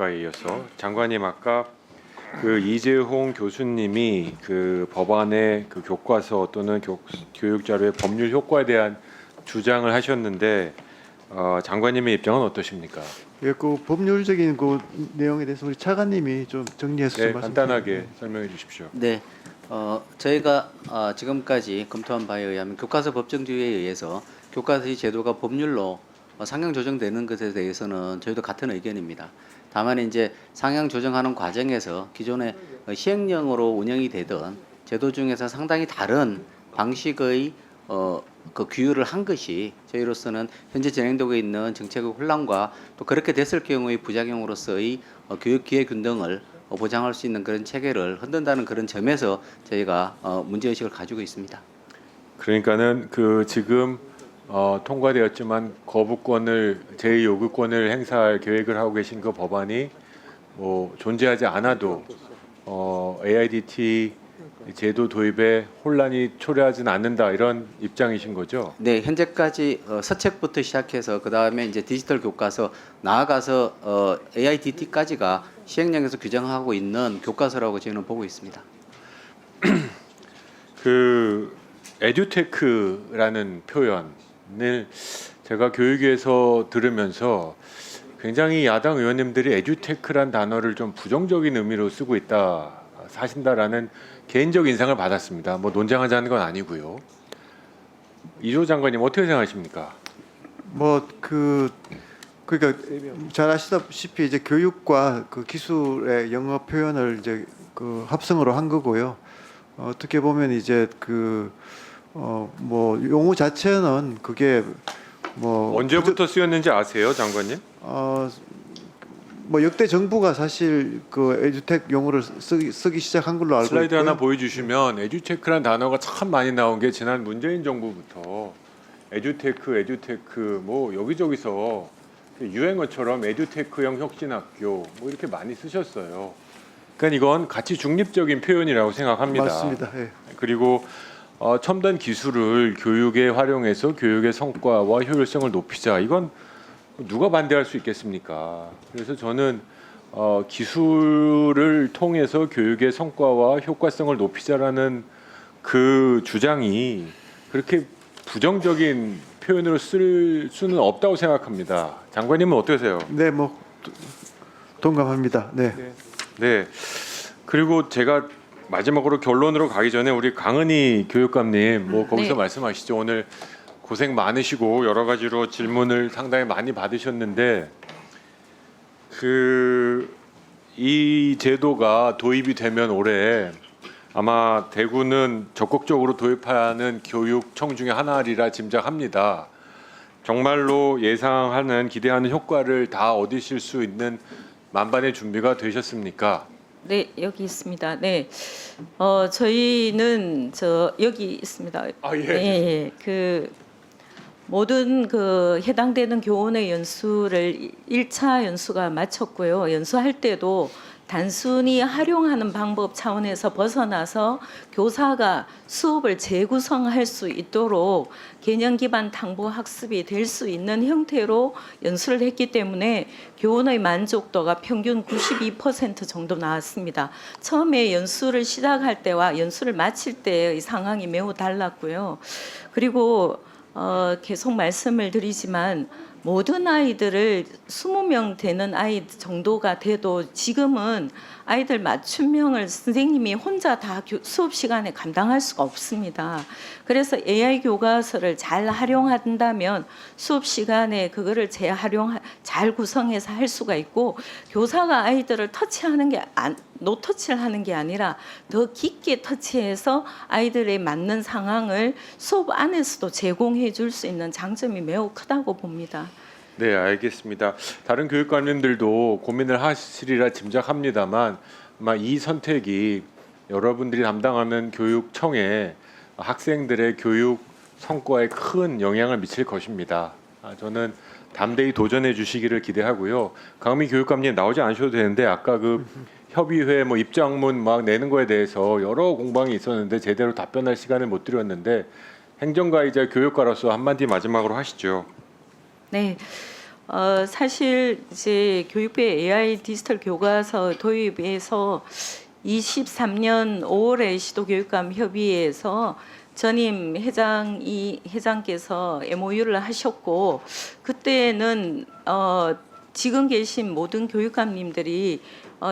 아까 이어서 장관님 아까 그 이재홍 교수님이 그 법안의 그 교과서 또는 교육 자료의 법률 효과에 대한 주장을 하셨는데 장관님의 입장은 어떠십니까? 예, 그 법률적인 그 내용에 대해서 우리 차관님이 좀 정리해서 네, 좀 간단하게 설명해 주십시오. 네, 저희가 지금까지 검토한 바에 의하면 교과서 법정주의에 의해서 교과서의 제도가 법률로 상향 조정되는 것에 대해서는 저희도 같은 의견입니다. 다만 이제 상향 조정하는 과정에서 기존의 시행령으로 운영이 되던 제도 중에서 상당히 다른 방식의 그 규율을 한 것이 저희로서는 현재 진행되고 있는 정책의 혼란과 또 그렇게 됐을 경우의 부작용으로서의 교육 기회 균등을 보장할 수 있는 그런 체계를 흔든다는 그런 점에서 저희가 문제의식을 가지고 있습니다. 그러니까는 그 지금 통과되었지만 거부권을 제2요구권을 행사할 계획을 하고 계신 그 법안이 뭐 존재하지 않아도 AIDT 제도 도입에 혼란이 초래하지는 않는다 이런 입장이신 거죠? 네, 현재까지 서책부터 시작해서 그 다음에 이제 디지털 교과서 나아가서 AIDT까지가 시행령에서 규정하고 있는 교과서라고 저는 보고 있습니다. 그 에듀테크라는 표현을 제가 교육에서 들으면서 굉장히 야당 의원님들이 에듀테크란 단어를 좀 부정적인 의미로 쓰고 있다 사신다라는 개인적 인상을 받았습니다. 뭐 논쟁하자는 건 아니고요. 이조 장관님 어떻게 생각하십니까? 그러니까 잘 아시다시피 이제 교육과 그 기술의 영어 표현을 이제 그 합성으로 한 거고요. 어떻게 보면 이제 뭐 용어 자체는 그게 뭐 언제부터 쓰였는지 아세요, 장관님? 뭐 역대 정부가 사실 그 에듀텍 용어를 쓰기 시작한 걸로 알고 슬라이드 있고요. 하나 보여주시면 에듀테크란 단어가 참 많이 나온 게 지난 문재인 정부부터 에듀테크 뭐 여기저기서 유행어처럼 에듀테크형 혁신학교 뭐 이렇게 많이 쓰셨어요. 그러니까 이건 가치 중립적인 표현이라고 생각합니다. 맞습니다. 예. 그리고 첨단 기술을 교육에 활용해서 교육의 성과와 효율성을 높이자. 이건 누가 반대할 수 있겠습니까? 그래서 저는 기술을 통해서 교육의 성과와 효과성을 높이자라는 그 주장이 그렇게 부정적인 표현으로 쓸 수는 없다고 생각합니다. 장관님은 어떠세요? 네, 뭐 동감합니다. 네. 네. 그리고 제가 마지막으로 결론으로 가기 전에 우리 강은희 교육감님 뭐 거기서 네. 말씀하시죠. 오늘 고생 많으시고 여러 가지로 질문을 상당히 많이 받으셨는데 이 제도가 도입이 되면 올해 아마 대구는 적극적으로 도입하는 교육청 중에 하나리라 짐작합니다. 정말로 예상하는 기대하는 효과를 다 얻으실 수 있는 만반의 준비가 되셨습니까? 네, 여기 있습니다. 네, 저희는 여기 있습니다. 아, 예. 예. 그 모든 그 해당되는 교원의 연수를 1차 연수가 마쳤고요. 연수할 때도 단순히 활용하는 방법 차원에서 벗어나서 교사가 수업을 재구성할 수 있도록 개념 기반 탐구 학습이 될 수 있는 형태로 연수를 했기 때문에 교원의 만족도가 평균 92% 정도 나왔습니다. 처음에 연수를 시작할 때와 연수를 마칠 때의 상황이 매우 달랐고요. 그리고 계속 말씀을 드리지만 모든 아이들을 20명 되는 아이 정도가 돼도 지금은 아이들 맞춤형을 선생님이 혼자 다 수업 시간에 감당할 수가 없습니다. 그래서 AI 교과서를 잘 활용한다면 수업 시간에 그거를 잘 구성해서 할 수가 있고 교사가 아이들을 터치하는 게 노터치를 하는 게 아니라 더 깊게 터치해서 아이들에 맞는 상황을 수업 안에서도 제공해 줄 수 있는 장점이 매우 크다고 봅니다. 네, 알겠습니다. 다른 교육관님들도 고민을 하시리라 짐작합니다만 아마 이 선택이 여러분들이 담당하는 교육청에 학생들의 교육 성과에 큰 영향을 미칠 것입니다. 저는 담대히 도전해 주시기를 기대하고요. 강미 교육감님 나오지 않으셔도 되는데 아까 그 협의회 뭐 입장문 막 내는 거에 대해서 여러 공방이 있었는데 제대로 답변할 시간을 못 드렸는데 행정가이자 교육가로서 한마디 마지막으로 하시죠. 네. 사실 이제 교육부의 AI 디지털 교과서 도입에서 23년 5월에 시도교육감 협의회에서 전임 회장께서 MOU를 하셨고 그때는 지금 계신 모든 교육감님들이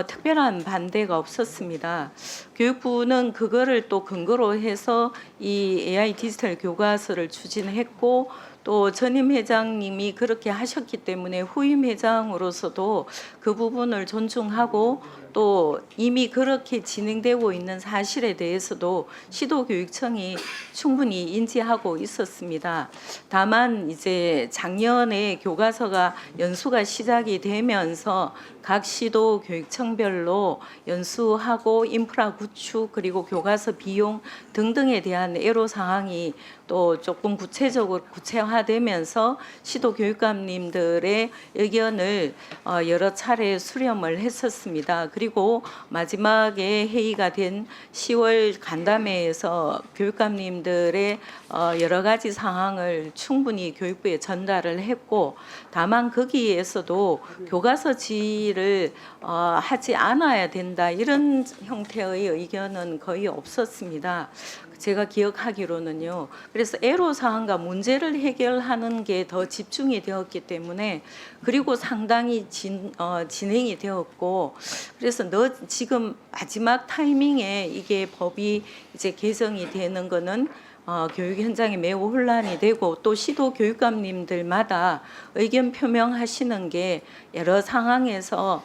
특별한 반대가 없었습니다. 교육부는 그거를 또 근거로 해서 이 AI 디지털 교과서를 추진했고 또 전임 회장님이 그렇게 하셨기 때문에 후임 회장으로서도 그 부분을 존중하고 또 이미 그렇게 진행되고 있는 사실에 대해서도 시도교육청이 충분히 인지하고 있었습니다. 다만 이제 작년에 교과서가 연수가 시작이 되면서 각 시도 교육청별로 연수하고 인프라 구축 그리고 교과서 비용 등등에 대한 애로 사항이 또 조금 구체화되면서 시도 교육감님들의 의견을 여러 차례 수렴을 했었습니다. 그리고 마지막에 회의가 된 10월 간담회에서 교육감님들의 여러 가지 사항을 충분히 교육부에 전달을 했고 다만 거기에서도 교과서 지휘를 하지 않아야 된다 이런 형태의 의견은 거의 없었습니다. 제가 기억하기로는요. 그래서 애로사항과 문제를 해결하는 게 더 집중이 되었기 때문에 그리고 상당히 진행이 되었고 그래서 지금 마지막 타이밍에 이게 법이 이제 개정이 되는 거는 교육 현장이 매우 혼란이 되고 또 시도 교육감님들마다 의견 표명하시는 게 여러 상황에서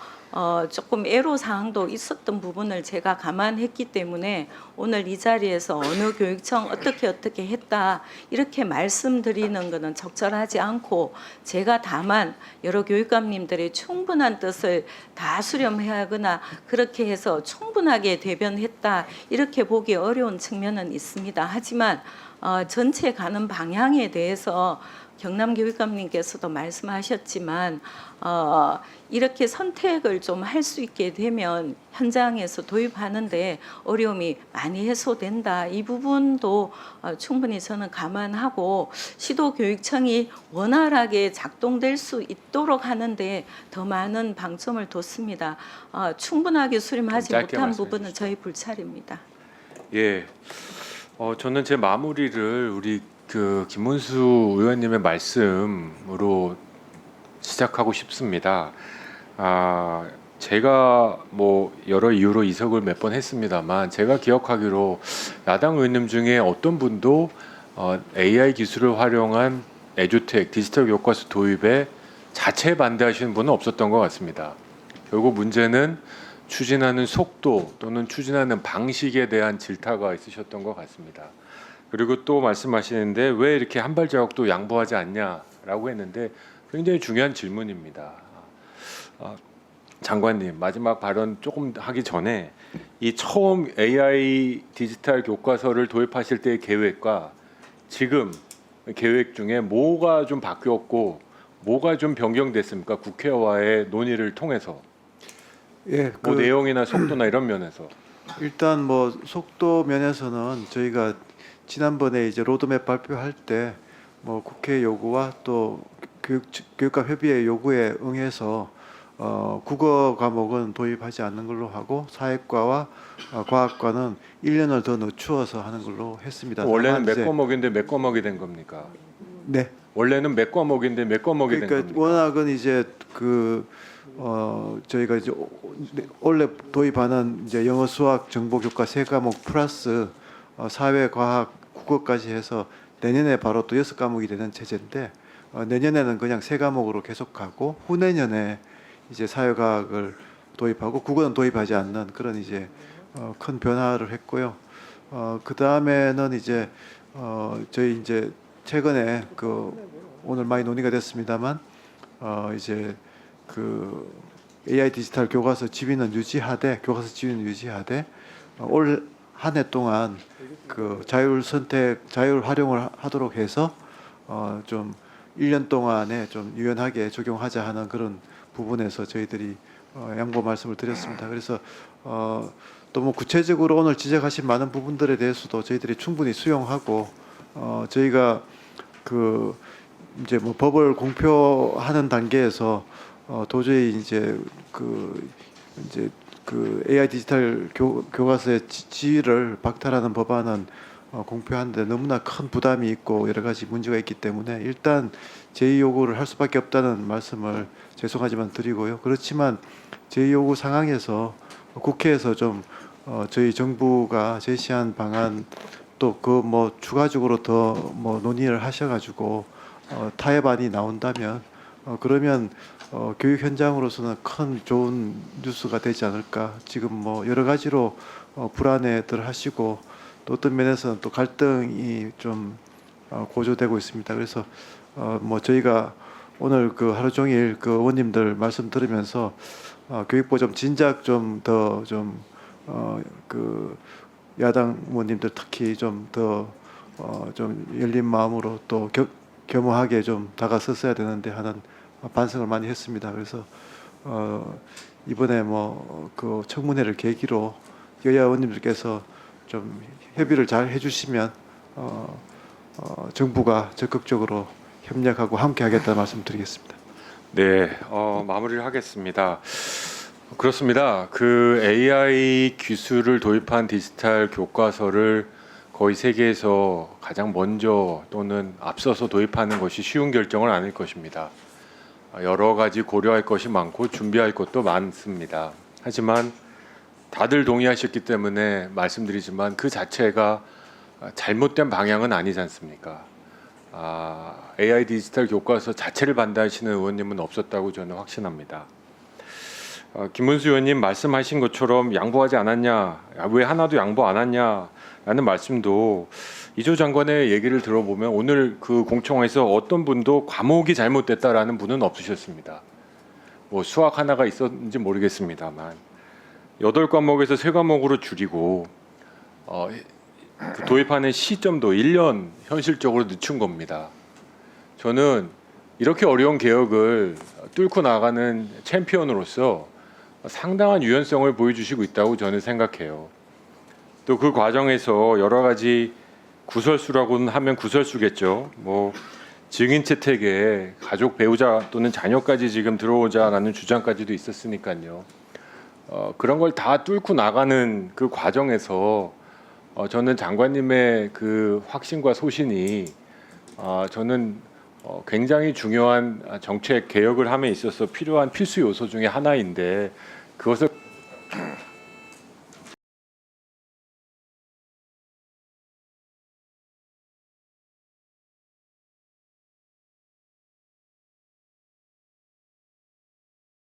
조금 애로사항도 있었던 부분을 제가 감안했기 때문에 오늘 이 자리에서 어느 교육청 어떻게 했다 이렇게 말씀드리는 것은 적절하지 않고 제가 다만 여러 교육감님들의 충분한 뜻을 다 수렴하거나 그렇게 해서 충분하게 대변했다 이렇게 보기 어려운 측면은 있습니다. 하지만 전체 가는 방향에 대해서 경남교육감님께서도 말씀하셨지만 이렇게 선택을 좀 할 수 있게 되면 현장에서 도입하는데 어려움이 많이 해소된다. 이 부분도 충분히 저는 감안하고 시도교육청이 원활하게 작동될 수 있도록 하는데 더 많은 방점을 뒀습니다. 충분하게 수렴하지 짧게 못한 말씀해 부분은 주시죠. 저희 불찰입니다. 예, 저는 제 마무리를 우리 그 김문수 의원님의 말씀으로 시작하고 싶습니다. 제가 뭐 여러 이유로 이석을 몇 번 했습니다만 제가 기억하기로 야당 의원님 중에 어떤 분도 AI 기술을 활용한 에듀텍 디지털 교과서 도입에 자체 반대하시는 분은 없었던 것 같습니다. 결국 문제는 추진하는 속도 또는 추진하는 방식에 대한 질타가 있으셨던 것 같습니다. 그리고 또 말씀하시는데 왜 이렇게 한 발자국도 양보하지 않냐라고 했는데 굉장히 중요한 질문입니다. 장관님 마지막 발언 조금 하기 전에 이 처음 AI 디지털 교과서를 도입하실 때의 계획과 지금 계획 중에 뭐가 좀 바뀌었고 뭐가 좀 변경됐습니까? 국회와의 논의를 통해서 예, 뭐 내용이나 속도나 이런 면에서 일단 뭐 속도 면에서는 저희가 지난번에 이제 로드맵 발표할 때 뭐 국회 요구와 또 교육감 협의회 요구에 응해서 국어 과목은 도입하지 않는 걸로 하고 사회과와 과학과는 1년을 더 늦추어서 하는 걸로 했습니다. 원래는 다만 몇 이제- 과목인데 몇 과목이 된 겁니까? 네. 원래는 몇 과목인데 몇 과목이 된 그러니까 겁니까? 워낙은 이제 저희가 이제 원래 도입하는 이제 영어, 수학, 정보 교과 세 과목 플러스 사회, 과학, 국어까지 해서 내년에 바로 또 6과목이 되는 체제인데 내년에는 그냥 세 과목으로 계속 가고 후내년에 이제 사회과학을 도입하고 국어는 도입하지 않는 그런 이제 큰 변화를 했고요. 그 다음에는 이제 저희 이제 최근에 오늘 많이 논의가 됐습니다만 이제 AI 디지털 교과서 지위는 유지하되 올 한 해 동안 자율 선택, 자율 활용을 하도록 해서 좀 1년 동안에 좀 유연하게 적용하자 하는 그런 부분에서 저희들이 양보 말씀을 드렸습니다. 그래서 또 뭐 구체적으로 오늘 지적하신 많은 부분들에 대해서도 저희들이 충분히 수용하고 저희가 이제 뭐 법을 공표하는 단계에서 도저히 이제 그 AI 디지털 교과서의 지위를 박탈하는 법안은 공표하는데 너무나 큰 부담이 있고 여러 가지 문제가 있기 때문에 일단 제의 요구를 할 수밖에 없다는 말씀을 죄송하지만 드리고요. 그렇지만 제의 요구 상황에서 국회에서 좀 저희 정부가 제시한 방안 또 그 뭐 추가적으로 더 뭐 논의를 하셔가지고 타협안이 나온다면 그러면 교육 현장으로서는 큰 좋은 뉴스가 되지 않을까. 지금 뭐 여러 가지로 불안해들 하시고 또 어떤 면에서는 또 갈등이 좀 고조되고 있습니다. 그래서 뭐 저희가 오늘 그 하루 종일 그 의원님들 말씀 들으면서 교육부 좀 진작 좀 더 좀 그 야당 의원님들 특히 좀 더 좀 열린 마음으로 또 겸허하게 좀 다가섰어야 되는데 하는 반성을 많이 했습니다. 그래서 이번에 뭐 그 청문회를 계기로 여야 의원님들께서 좀 협의를 잘 해주시면 정부가 적극적으로 협력하고 함께하겠다는 말씀드리겠습니다. 네, 마무리를 하겠습니다. 그렇습니다. 그 AI 기술을 도입한 디지털 교과서를 거의 세계에서 가장 먼저 또는 앞서서 도입하는 것이 쉬운 결정은 아닐 것입니다. 여러 가지 고려할 것이 많고 준비할 것도 많습니다. 하지만 다들 동의하셨기 때문에 말씀드리지만 그 자체가 잘못된 방향은 아니지 않습니까? AI 디지털 교과서 자체를 반대하시는 의원님은 없었다고 저는 확신합니다. 김문수 의원님 말씀하신 것처럼 양보하지 않았냐, 왜 하나도 양보 안 했냐라는 말씀도 이조 장관의 얘기를 들어보면 오늘 그 공청회에서 어떤 분도 과목이 잘못됐다라는 분은 없으셨습니다. 뭐 수학 하나가 있었는지 모르겠습니다만 8과목에서 3과목으로 줄이고 그 도입하는 시점도 1년 현실적으로 늦춘 겁니다. 저는 이렇게 어려운 개혁을 뚫고 나가는 챔피언으로서 상당한 유연성을 보여주시고 있다고 저는 생각해요. 또 그 과정에서 여러 가지 구설수라고는 하면 구설수겠죠. 뭐 증인 채택에 가족 배우자 또는 자녀까지 지금 들어오자라는 주장까지도 있었으니까요. 그런 걸 다 뚫고 나가는 그 과정에서 저는 장관님의 그 확신과 소신이 저는 굉장히 중요한 정책 개혁을 함에 있어서 필요한 필수 요소 중에 하나인데 그것을